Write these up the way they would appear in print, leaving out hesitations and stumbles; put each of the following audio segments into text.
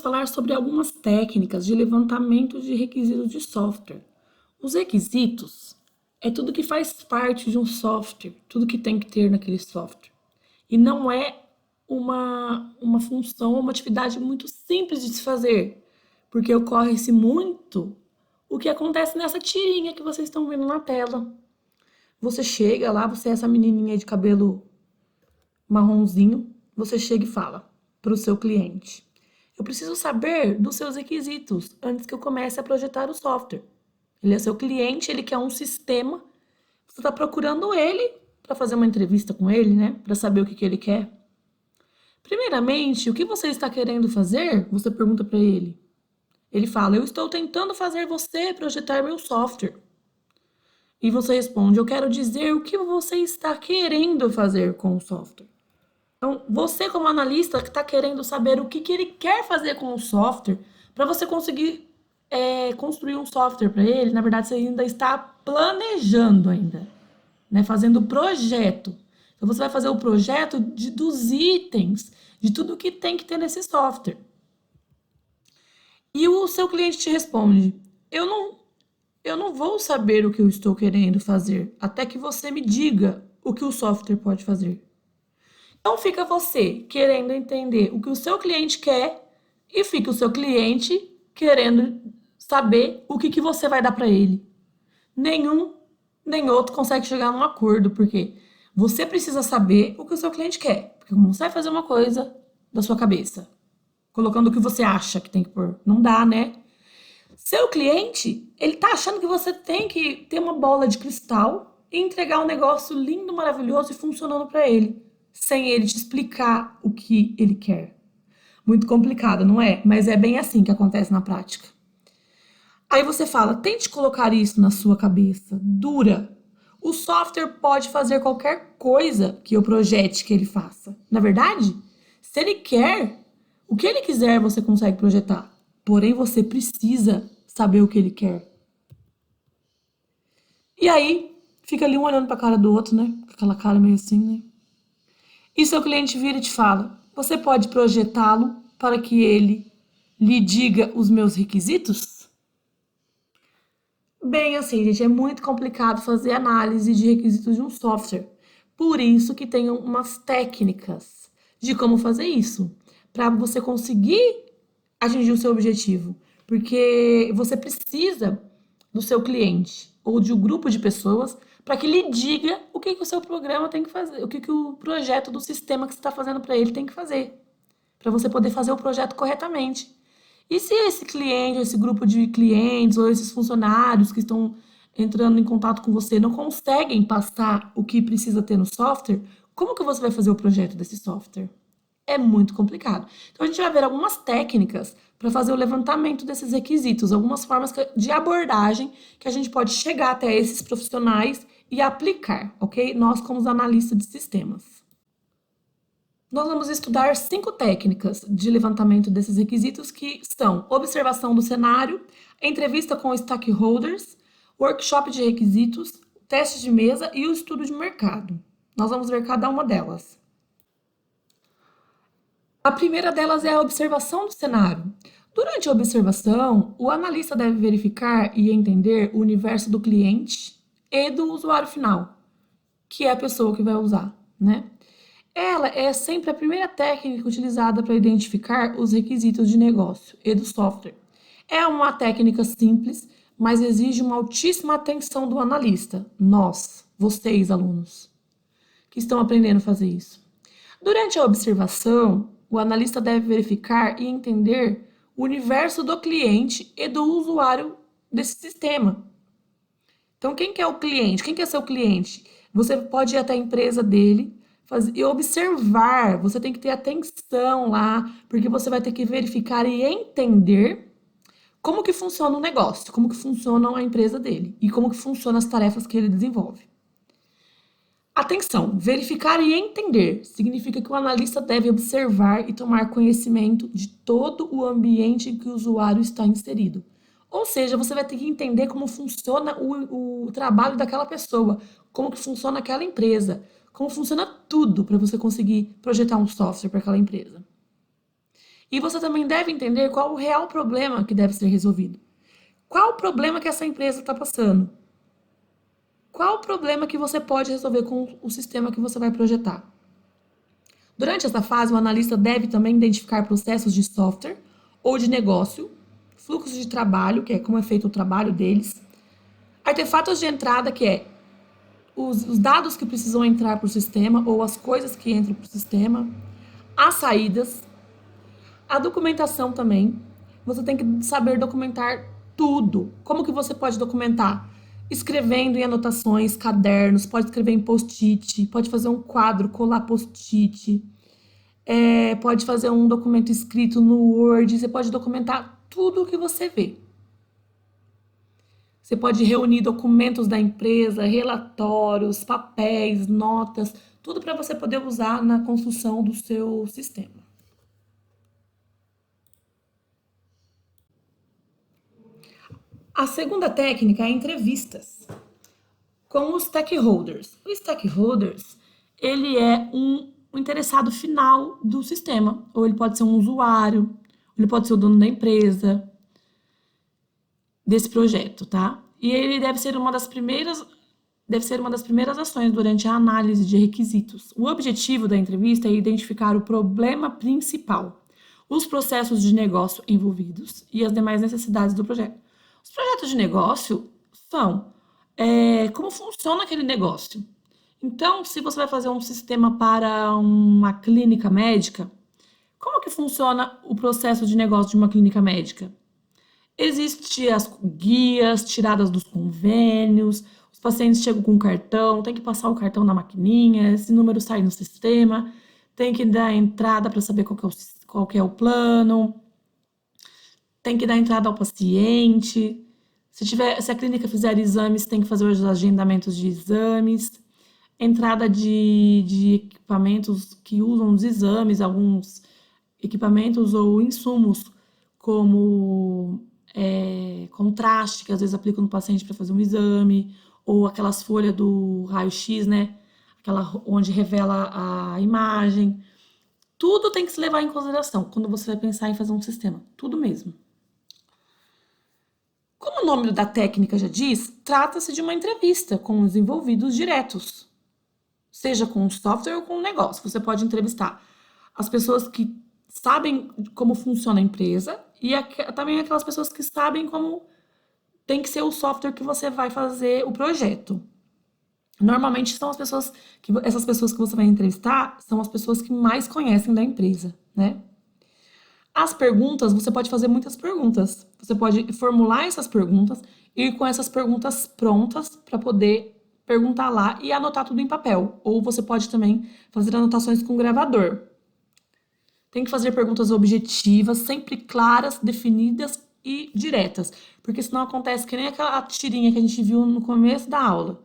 falar sobre algumas técnicas de levantamento de requisitos de software. Os requisitos é tudo que faz parte de um software, tudo que tem que ter naquele software. E não é uma função, uma atividade muito simples de se fazer, porque ocorre-se muito o que acontece nessa tirinha que vocês estão vendo na tela. Você chega lá, você é essa menininha de cabelo marronzinho, você chega e fala para o seu cliente: eu preciso saber dos seus requisitos antes que eu comece a projetar o software. Ele é seu cliente, ele quer um sistema, você está procurando ele para fazer uma entrevista com ele, né? Para saber o que ele quer. Primeiramente, o que você está querendo fazer? Você pergunta para ele. Ele fala: eu estou tentando fazer você projetar meu software. E você responde: eu quero dizer o que você está querendo fazer com o software. Então, você como analista que está querendo saber o que ele quer fazer com o software, para você conseguir construir um software para ele, na verdade, você ainda está planejando ainda, né? Fazendo o projeto. Então, você vai fazer o projeto dos itens, de tudo que tem que ter nesse software. E o seu cliente te responde: eu não vou saber o que eu estou querendo fazer, até que você me diga o que o software pode fazer. Então fica você querendo entender o que o seu cliente quer e fica o seu cliente querendo saber o que você vai dar para ele. Nenhum nem outro consegue chegar num acordo, porque você precisa saber o que o seu cliente quer. Porque como você vai fazer uma coisa da sua cabeça, colocando o que você acha que tem que pôr, não dá, né? Seu cliente, ele tá achando que você tem que ter uma bola de cristal e entregar um negócio lindo, maravilhoso e funcionando para ele, sem ele te explicar o que ele quer. Muito complicado, não é? Mas é bem assim que acontece na prática. Aí você fala: tente colocar isso na sua cabeça, dura. O software pode fazer qualquer coisa que eu projete que ele faça. Na verdade, se ele quer, o que ele quiser você consegue projetar. Porém, você precisa saber o que ele quer. E aí, fica ali um olhando para a cara do outro, né? Com aquela cara meio assim, né? E seu cliente vira e te fala: você pode projetá-lo para que ele lhe diga os meus requisitos? Bem assim, gente, é muito complicado fazer análise de requisitos de um software. Por isso que tem umas técnicas de como fazer isso, para você conseguir atingir o seu objetivo. Porque você precisa do seu cliente ou de um grupo de pessoas para que lhe diga o que o seu programa tem que fazer, o que o projeto do sistema que você está fazendo para ele tem que fazer, para você poder fazer o projeto corretamente. E se esse cliente, esse grupo de clientes ou esses funcionários que estão entrando em contato com você não conseguem passar o que precisa ter no software, como que você vai fazer o projeto desse software? É muito complicado. Então, a gente vai ver algumas técnicas para fazer o levantamento desses requisitos, algumas formas de abordagem que a gente pode chegar até esses profissionais e aplicar, ok? Nós, como analistas de sistemas. Nós vamos estudar 5 técnicas de levantamento desses requisitos, que são observação do cenário, entrevista com stakeholders, workshop de requisitos, teste de mesa e o estudo de mercado. Nós vamos ver cada uma delas. A primeira delas é a observação do cenário. Durante a observação, o analista deve verificar e entender o universo do cliente e do usuário final, que é a pessoa que vai usar, né? Ela é sempre a primeira técnica utilizada para identificar os requisitos de negócio e do software. É uma técnica simples, mas exige uma altíssima atenção do analista, nós, vocês, alunos, que estão aprendendo a fazer isso. Durante a observação, o analista deve verificar e entender o universo do cliente e do usuário desse sistema. Então, quem que é o cliente? Quem que é seu cliente? Você pode ir até a empresa dele e observar, você tem que ter atenção lá, porque você vai ter que verificar e entender como que funciona o negócio, como que funciona a empresa dele e como que funcionam as tarefas que ele desenvolve. Atenção, verificar e entender significa que o analista deve observar e tomar conhecimento de todo o ambiente em que o usuário está inserido. Ou seja, você vai ter que entender como funciona o trabalho daquela pessoa, como que funciona aquela empresa, como funciona tudo para você conseguir projetar um software para aquela empresa. E você também deve entender qual o real problema que deve ser resolvido. Qual o problema que essa empresa está passando? Qual o problema que você pode resolver com o sistema que você vai projetar? Durante essa fase, o analista deve também identificar processos de software ou de negócio, fluxos de trabalho, que é como é feito o trabalho deles, artefatos de entrada, que é os dados que precisam entrar para o sistema ou as coisas que entram para o sistema, as saídas, a documentação também. Você tem que saber documentar tudo. Como que você pode documentar? Escrevendo em anotações, cadernos, pode escrever em post-it, pode fazer um quadro, colar post-it, pode fazer um documento escrito no Word, você pode documentar tudo o que você vê. Você pode reunir documentos da empresa, relatórios, papéis, notas, tudo para você poder usar na construção do seu sistema. A segunda técnica é entrevistas com os stakeholders. O stakeholders, ele é um interessado final do sistema, ou ele pode ser um usuário, ele pode ser o dono da empresa, desse projeto, tá? E ele deve ser uma das primeiras ações durante a análise de requisitos. O objetivo da entrevista é identificar o problema principal, os processos de negócio envolvidos e as demais necessidades do projeto. Os projetos de negócio são como funciona aquele negócio. Então, se você vai fazer um sistema para uma clínica médica, como que funciona o processo de negócio de uma clínica médica? Existem as guias tiradas dos convênios, os pacientes chegam com cartão, tem que passar o cartão na maquininha, esse número sai no sistema, tem que dar entrada para saber qual que é o plano, tem que dar entrada ao paciente. Se a clínica fizer exames, tem que fazer os agendamentos de exames, entrada de equipamentos que usam os exames, alguns equipamentos ou insumos como contraste, que às vezes aplicam no paciente para fazer um exame, ou aquelas folhas do raio-x, né? Aquela onde revela a imagem. Tudo tem que se levar em consideração quando você vai pensar em fazer um sistema. Tudo mesmo. Como o nome da técnica já diz, trata-se de uma entrevista com os envolvidos diretos, seja com o software ou com o negócio. Você pode entrevistar as pessoas que sabem como funciona a empresa e também aquelas pessoas que sabem como tem que ser o software que você vai fazer o projeto. Normalmente são essas pessoas que você vai entrevistar são as pessoas que mais conhecem da empresa, né? As perguntas, você pode fazer muitas perguntas. Você pode formular essas perguntas e ir com essas perguntas prontas para poder perguntar lá e anotar tudo em papel. Ou você pode também fazer anotações com gravador. Tem que fazer perguntas objetivas, sempre claras, definidas e diretas. Porque senão acontece que nem aquela tirinha que a gente viu no começo da aula.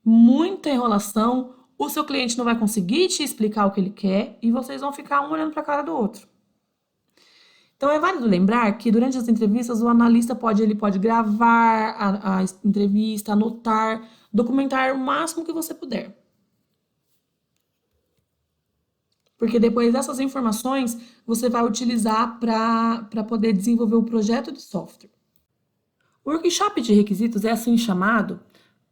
Muita enrolação, o seu cliente não vai conseguir te explicar o que ele quer e vocês vão ficar um olhando para a cara do outro. Então, é válido lembrar que durante as entrevistas o analista pode gravar a entrevista, anotar, documentar o máximo que você puder. Porque depois dessas informações você vai utilizar para poder desenvolver o projeto de software. O workshop de requisitos é assim chamado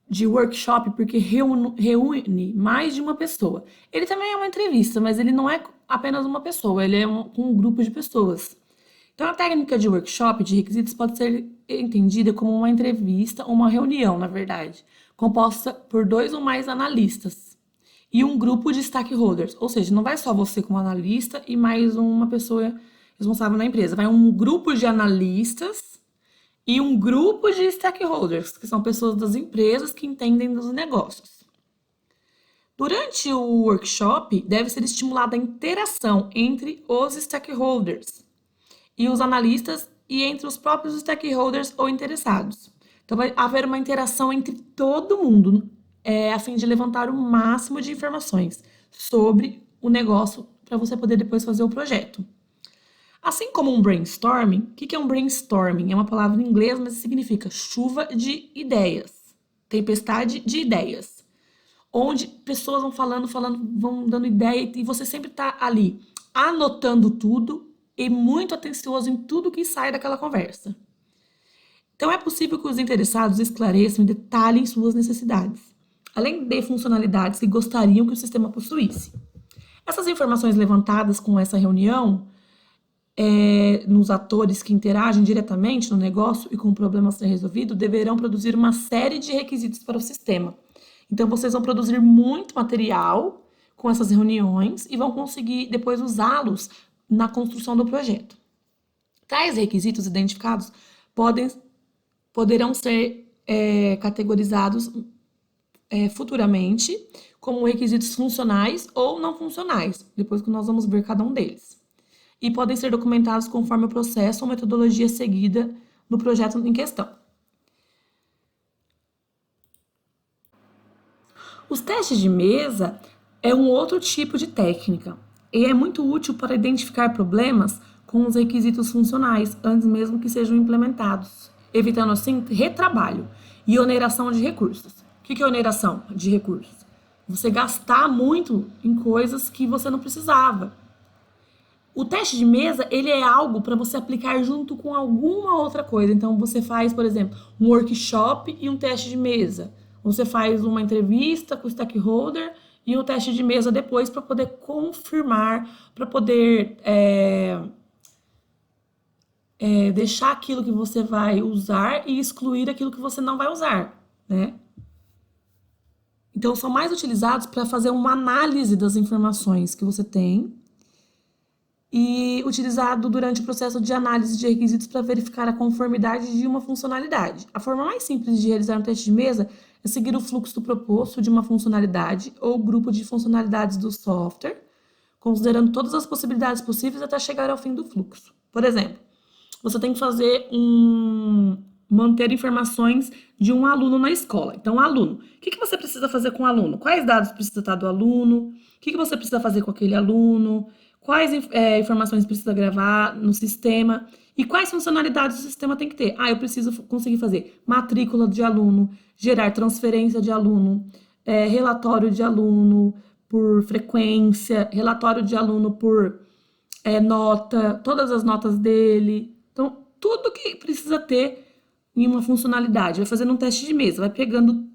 de workshop porque reúne mais de uma pessoa. Ele também é uma entrevista, mas ele não é apenas uma pessoa, ele é um grupo de pessoas. Então, a técnica de workshop de requisitos pode ser entendida como uma entrevista ou uma reunião, na verdade, composta por 2 ou mais analistas e um grupo de stakeholders. Ou seja, não vai só você como analista e mais uma pessoa responsável na empresa. Vai um grupo de analistas e um grupo de stakeholders, que são pessoas das empresas que entendem dos negócios. Durante o workshop, deve ser estimulada a interação entre os stakeholders e os analistas e entre os próprios stakeholders ou interessados. Então, vai haver uma interação entre todo mundo, a fim de levantar o máximo de informações sobre o negócio para você poder depois fazer o projeto. Assim como um brainstorming, o que é um brainstorming? É uma palavra em inglês, mas significa chuva de ideias, tempestade de ideias, onde pessoas vão falando, vão dando ideia e você sempre está ali anotando tudo e muito atencioso em tudo que sai daquela conversa. Então, é possível que os interessados esclareçam e detalhem suas necessidades, além de funcionalidades que gostariam que o sistema possuísse. Essas informações levantadas com essa reunião, nos atores que interagem diretamente no negócio e com o problema a ser resolvido, deverão produzir uma série de requisitos para o sistema. Então, vocês vão produzir muito material com essas reuniões e vão conseguir depois usá-los na construção do projeto. Tais requisitos identificados poderão ser categorizados futuramente como requisitos funcionais ou não funcionais, depois que nós vamos ver cada um deles. E podem ser documentados conforme o processo ou metodologia seguida no projeto em questão. Os testes de mesa é um outro tipo de técnica e é muito útil para identificar problemas com os requisitos funcionais antes mesmo que sejam implementados, evitando assim retrabalho e oneração de recursos. O que é oneração de recursos? Você gastar muito em coisas que você não precisava. O teste de mesa, ele é algo para você aplicar junto com alguma outra coisa. Então, você faz, por exemplo, um workshop e um teste de mesa. Você faz uma entrevista com o stakeholder e um teste de mesa depois para poder confirmar, para poder deixar aquilo que você vai usar e excluir aquilo que você não vai usar, né? Então, são mais utilizados para fazer uma análise das informações que você tem e utilizado durante o processo de análise de requisitos para verificar a conformidade de uma funcionalidade. A forma mais simples de realizar um teste de mesa é seguir o fluxo proposto de uma funcionalidade ou grupo de funcionalidades do software, considerando todas as possibilidades possíveis até chegar ao fim do fluxo. Por exemplo, você tem que fazer manter informações de um aluno na escola. Então, aluno, o que você precisa fazer com o aluno? Quais dados precisa estar do aluno? O que você precisa fazer com aquele aluno? Quais informações precisa gravar no sistema? E quais funcionalidades o sistema tem que ter? Eu preciso conseguir fazer matrícula de aluno, gerar transferência de aluno, relatório de aluno por frequência, relatório de aluno por nota, todas as notas dele. Então, tudo que precisa ter em uma funcionalidade. Vai fazendo um teste de mesa, vai pegando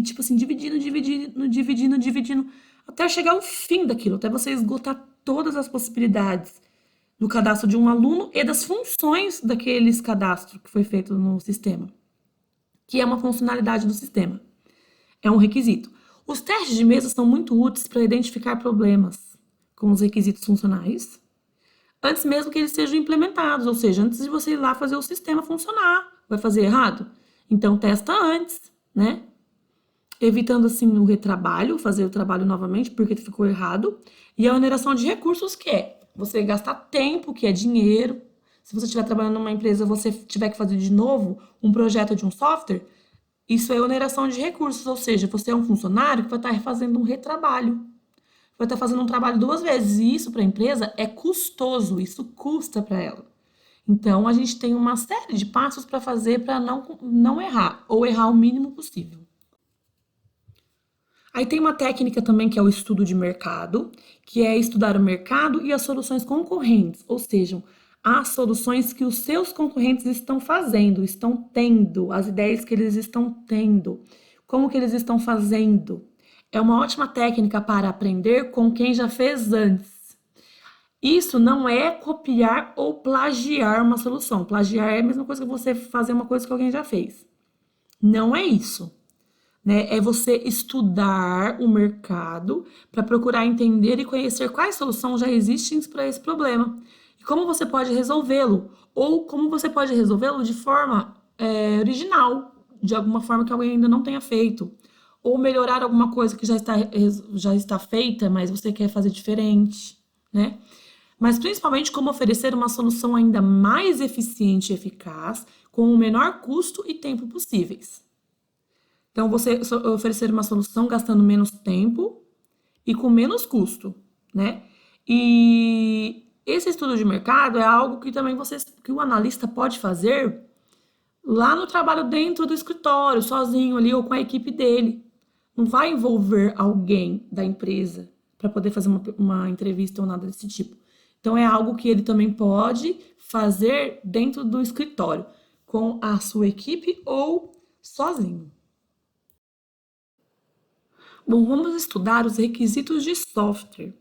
tipo assim, dividindo, até chegar ao fim daquilo, até você esgotar todas as possibilidades do cadastro de um aluno e das funções daqueles cadastro que foi feito no sistema, que é uma funcionalidade do sistema. É um requisito. Os testes de mesa são muito úteis para identificar problemas com os requisitos funcionais, antes mesmo que eles sejam implementados, ou seja, antes de você ir lá fazer o sistema funcionar. Vai fazer errado? Então, testa antes, né? Evitando, assim, o retrabalho, fazer o trabalho novamente porque ficou errado. E a oneração de recursos, que é você gastar tempo, que é dinheiro. Se você estiver trabalhando numa empresa, você tiver que fazer de novo um projeto de um software, isso é oneração de recursos, ou seja, você é um funcionário que vai estar fazendo um retrabalho. Vai estar fazendo um trabalho 2 vezes. E isso para a empresa é custoso, isso custa para ela. Então, a gente tem uma série de passos para fazer para não errar, ou errar o mínimo possível. Aí tem uma técnica também que é o estudo de mercado, que é estudar o mercado e as soluções concorrentes, ou seja, as soluções que os seus concorrentes estão fazendo, estão tendo, as ideias que eles estão tendo, como que eles estão fazendo. É uma ótima técnica para aprender com quem já fez antes. Isso não é copiar ou plagiar uma solução. Plagiar é a mesma coisa que você fazer uma coisa que alguém já fez. Não é isso, né? É você estudar o mercado para procurar entender e conhecer quais soluções já existem para esse problema e como você pode resolvê-lo, ou como você pode resolvê-lo de forma original, de alguma forma que alguém ainda não tenha feito, ou melhorar alguma coisa que já está feita, mas você quer fazer diferente, né? Mas principalmente como oferecer uma solução ainda mais eficiente e eficaz, com o menor custo e tempo possíveis. Então, você oferecer uma solução gastando menos tempo e com menos custo, né? E esse estudo de mercado é algo que também que o analista pode fazer lá no trabalho dentro do escritório, sozinho ali ou com a equipe dele. Não vai envolver alguém da empresa para poder fazer uma entrevista ou nada desse tipo. Então, é algo que ele também pode fazer dentro do escritório, com a sua equipe ou sozinho. Bom, vamos estudar os requisitos de software.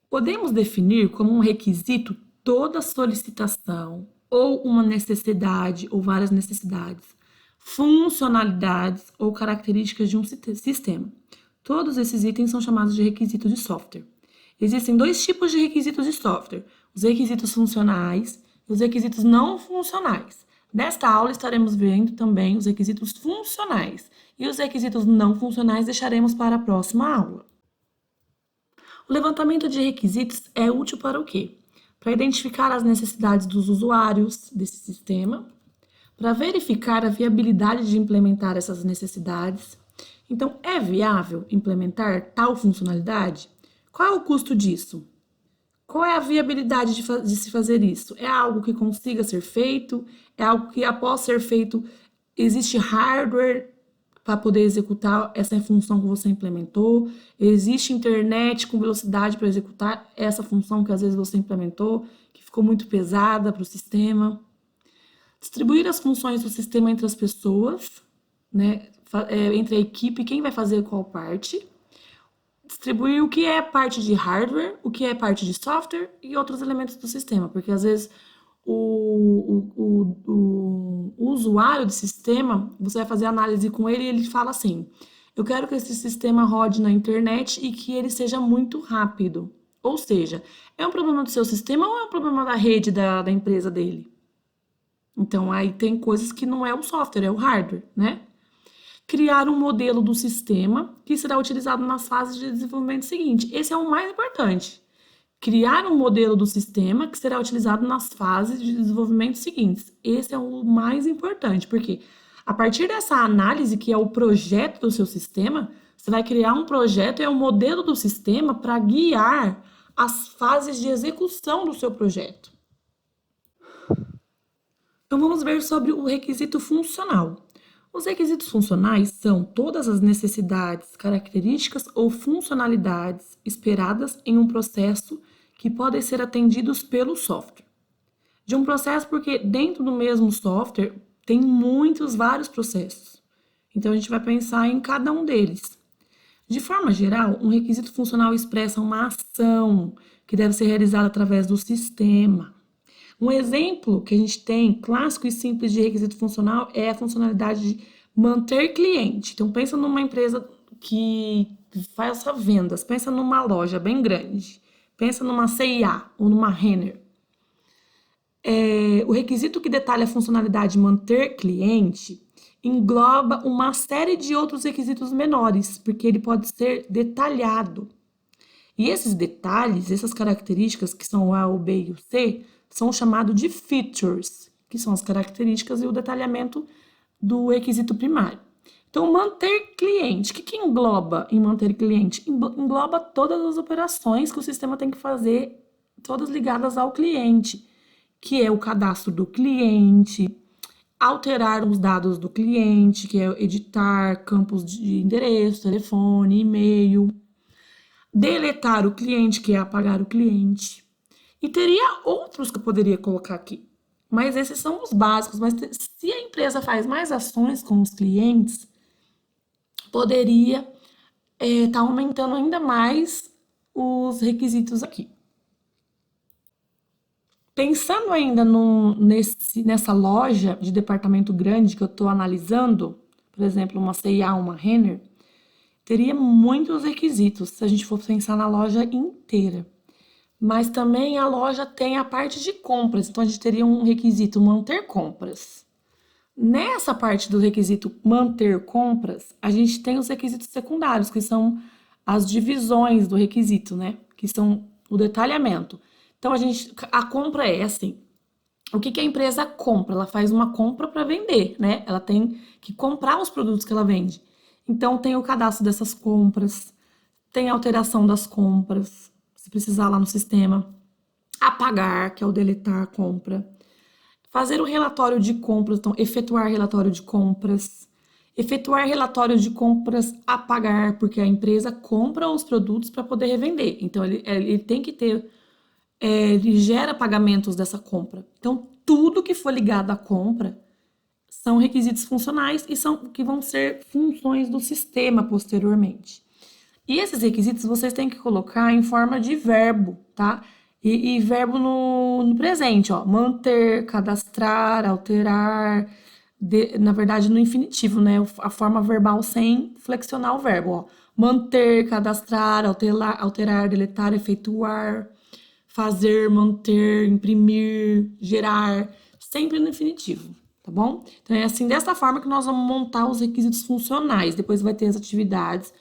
Podemos definir como um requisito toda solicitação ou uma necessidade ou várias necessidades, funcionalidades ou características de um sistema. Todos esses itens são chamados de requisitos de software. Existem dois tipos de requisitos de software: os requisitos funcionais e os requisitos não funcionais. Nesta aula estaremos vendo também os requisitos funcionais e os requisitos não funcionais deixaremos para a próxima aula. O levantamento de requisitos é útil para o quê? Para identificar as necessidades dos usuários desse sistema, para verificar a viabilidade de implementar essas necessidades. Então, é viável implementar tal funcionalidade? Qual é o custo disso? Qual é a viabilidade de se fazer isso? É algo que consiga ser feito? É algo que, após ser feito, existe hardware para poder executar essa função que você implementou? Existe internet com velocidade para executar essa função que às vezes você implementou, que ficou muito pesada para o sistema? Distribuir as funções do sistema entre as pessoas, né? Entre a equipe, quem vai fazer qual parte. Distribuir o que é parte de hardware, o que é parte de software e outros elementos do sistema, porque às vezes o usuário do sistema, você vai fazer análise com ele e ele fala assim: eu quero que esse sistema rode na internet e que ele seja muito rápido. Ou seja, é um problema do seu sistema ou é um problema da rede da empresa dele? Então, aí tem coisas que não é o software, é o hardware, né? Criar um modelo do sistema que será utilizado nas fases de desenvolvimento seguinte. Esse é o mais importante. Criar um modelo do sistema que será utilizado nas fases de desenvolvimento seguintes. Esse é o mais importante, porque a partir dessa análise, que é o projeto do seu sistema, você vai criar um projeto, é um modelo do sistema para guiar as fases de execução do seu projeto. Então, vamos ver sobre o requisito funcional. Os requisitos funcionais são todas as necessidades, características ou funcionalidades esperadas em um processo que podem ser atendidos pelo software. De um processo, porque dentro do mesmo software tem vários processos. Então, a gente vai pensar em cada um deles. De forma geral, um requisito funcional expressa uma ação que deve ser realizada através do sistema. Um exemplo que a gente tem, clássico e simples de requisito funcional, é a funcionalidade de manter cliente. Então, pensa numa empresa que faz vendas, pensa numa loja bem grande, pensa numa C&A ou numa Renner. O requisito que detalha a funcionalidade de manter cliente engloba uma série de outros requisitos menores, porque ele pode ser detalhado. E esses detalhes, essas características, que são o A, o B e o C, são chamados de features, que são as características e o detalhamento do requisito primário. Então, manter cliente, o que engloba em manter cliente? Engloba todas as operações que o sistema tem que fazer, todas ligadas ao cliente, que é o cadastro do cliente, alterar os dados do cliente, que é editar campos de endereço, telefone, e-mail, deletar o cliente, que é apagar o cliente. E teria outros que eu poderia colocar aqui, mas esses são os básicos. Mas se a empresa faz mais ações com os clientes, poderia estar aumentando ainda mais os requisitos aqui. Pensando ainda nessa loja de departamento grande que eu estou analisando, por exemplo, uma C&A, uma Renner, teria muitos requisitos se a gente for pensar na loja inteira. Mas também a loja tem a parte de compras, então a gente teria um requisito manter compras. Nessa parte do requisito manter compras, a gente tem os requisitos secundários, que são as divisões do requisito, né? Que são o detalhamento. Então, a compra é assim: o que a empresa compra? Ela faz uma compra para vender, né? Ela tem que comprar os produtos que ela vende. Então, tem o cadastro dessas compras, tem a alteração das compras, se precisar lá no sistema, apagar, que é o deletar a compra, fazer o relatório de compras, então efetuar relatório de compras, apagar, porque a empresa compra os produtos para poder revender, então ele tem que ter ele gera pagamentos dessa compra. Então, tudo que for ligado à compra são requisitos funcionais e são que vão ser funções do sistema posteriormente. E esses requisitos vocês têm que colocar em forma de verbo, tá? E verbo no presente, ó. Manter, cadastrar, alterar. Na verdade, no infinitivo, né? A forma verbal sem flexionar o verbo, ó. Manter, cadastrar, alterar, deletar, efetuar, fazer, manter, imprimir, gerar. Sempre no infinitivo, tá bom? Então, é assim, dessa forma que nós vamos montar os requisitos funcionais. Depois vai ter as atividades.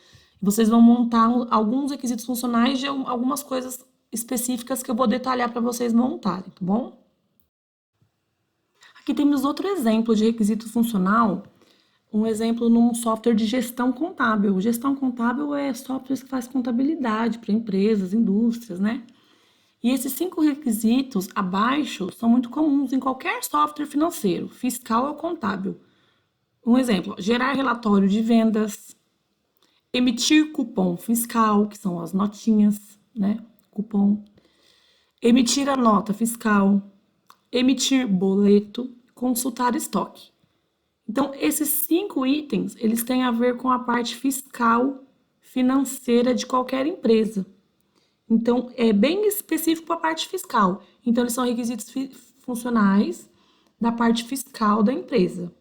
Vocês vão montar alguns requisitos funcionais de algumas coisas específicas que eu vou detalhar para vocês montarem, tá bom? Aqui temos outro exemplo de requisito funcional, um exemplo num software de gestão contábil. Gestão contábil é software que faz contabilidade para empresas, indústrias, né? E esses 5 requisitos abaixo são muito comuns em qualquer software financeiro, fiscal ou contábil. Um exemplo, gerar relatório de vendas, emitir cupom fiscal, que são as notinhas, né? Cupom. Emitir a nota fiscal, emitir boleto, consultar estoque. Então, esses 5 itens, eles têm a ver com a parte fiscal financeira de qualquer empresa. Então, é bem específico para a parte fiscal. Então, eles são requisitos funcionais da parte fiscal da empresa.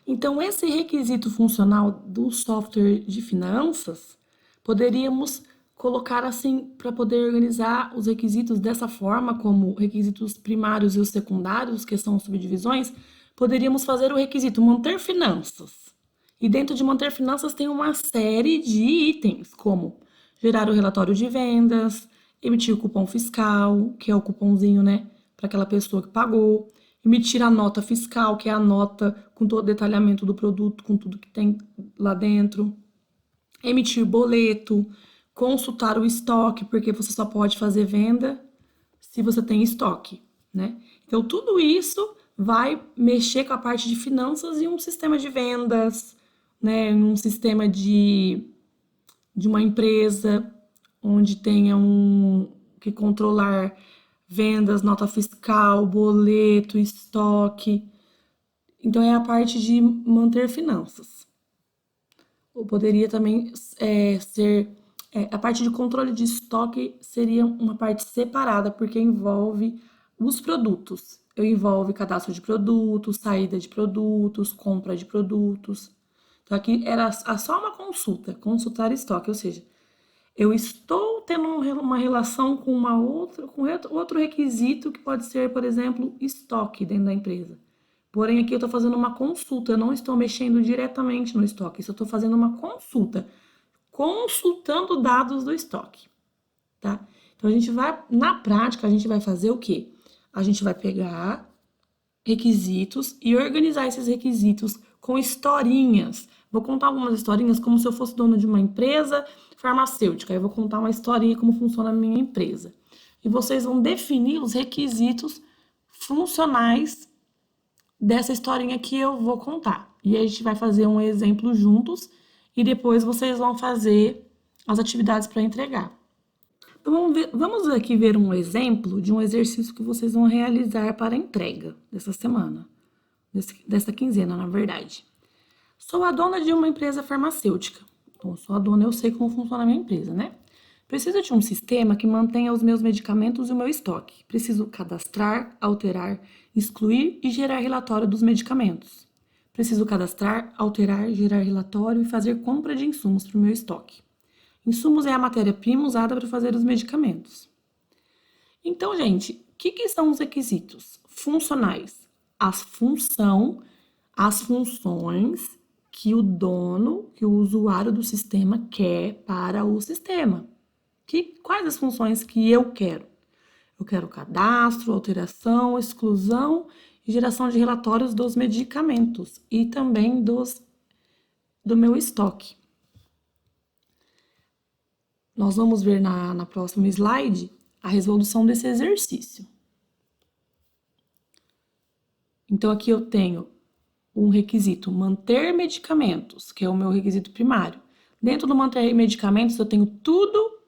Então, esse requisito funcional do software de finanças, poderíamos colocar assim para poder organizar os requisitos dessa forma, como requisitos primários e os secundários, que são subdivisões, poderíamos fazer o requisito manter finanças. E dentro de manter finanças tem uma série de itens, como gerar o relatório de vendas, emitir o cupom fiscal, que é o cupomzinho, né, para aquela pessoa que pagou, emitir a nota fiscal, que é a nota com todo o detalhamento do produto, com tudo que tem lá dentro, emitir boleto, consultar o estoque, porque você só pode fazer venda se você tem estoque, né? Então, tudo isso vai mexer com a parte de finanças e um sistema de vendas, né? Um sistema de uma empresa onde tenha que controlar vendas, nota fiscal, boleto, estoque. Então, é a parte de manter finanças. Ou poderia também ser... a parte de controle de estoque seria uma parte separada, porque envolve os produtos. Envolve cadastro de produtos, saída de produtos, compra de produtos. Então, aqui era só uma consulta, consultar estoque, ou seja, eu estou tendo uma relação com outro requisito que pode ser, por exemplo, estoque dentro da empresa. Porém, aqui eu estou fazendo uma consulta, eu não estou mexendo diretamente no estoque, eu estou fazendo uma consulta, consultando dados do estoque, tá? Então, na prática, a gente vai fazer o quê? A gente vai pegar requisitos e organizar esses requisitos com historinhas. Vou contar algumas historinhas como se eu fosse dono de uma empresa farmacêutica. Eu vou contar uma historinha como funciona a minha empresa. E vocês vão definir os requisitos funcionais dessa historinha que eu vou contar. E a gente vai fazer um exemplo juntos e depois vocês vão fazer as atividades para entregar. Então, vamos aqui ver um exemplo de um exercício que vocês vão realizar para a entrega dessa semana, dessa quinzena, na verdade. Sou a dona de uma empresa farmacêutica. Então, sou a dona, eu sei como funciona a minha empresa, né? Preciso de um sistema que mantenha os meus medicamentos e o meu estoque. Preciso cadastrar, alterar, excluir e gerar relatório dos medicamentos. Preciso cadastrar, alterar, gerar relatório e fazer compra de insumos para o meu estoque. Insumos é a matéria-prima usada para fazer os medicamentos. Então, gente, o que são os requisitos funcionais? As funções que o dono, que o usuário do sistema quer para o sistema. Quais as funções que eu quero? Eu quero cadastro, alteração, exclusão e geração de relatórios dos medicamentos e também do meu estoque. Nós vamos ver na próxima slide a resolução desse exercício. Então, aqui eu tenho um requisito manter medicamentos, que é o meu requisito primário. Dentro do manter medicamentos, eu tenho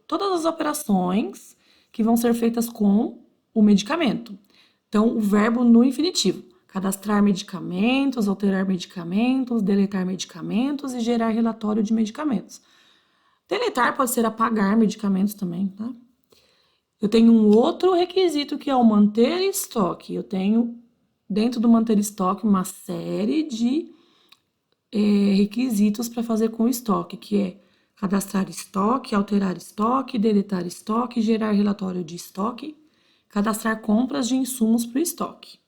todas as operações que vão ser feitas com o medicamento. Então, o verbo no infinitivo. Cadastrar medicamentos, alterar medicamentos, deletar medicamentos e gerar relatório de medicamentos. Deletar pode ser apagar medicamentos também, tá? Eu tenho um outro requisito que é o manter estoque. Eu tenho, dentro do manter estoque, uma série de requisitos para fazer com o estoque, que é cadastrar estoque, alterar estoque, deletar estoque, gerar relatório de estoque, cadastrar compras de insumos para o estoque.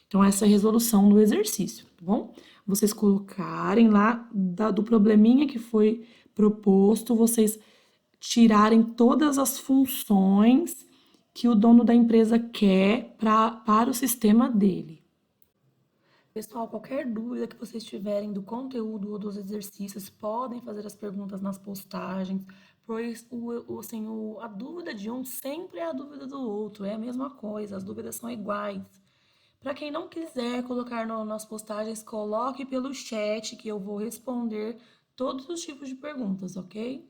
Então, essa é a resolução do exercício, tá bom? Vocês colocarem lá do probleminha que foi proposto, vocês tirarem todas as funções que o dono da empresa quer para o sistema dele. Pessoal, qualquer dúvida que vocês tiverem do conteúdo ou dos exercícios, podem fazer as perguntas nas postagens, pois a dúvida de um sempre é a dúvida do outro, é a mesma coisa, as dúvidas são iguais. Para quem não quiser colocar nas postagens, coloque pelo chat que eu vou responder todos os tipos de perguntas, ok?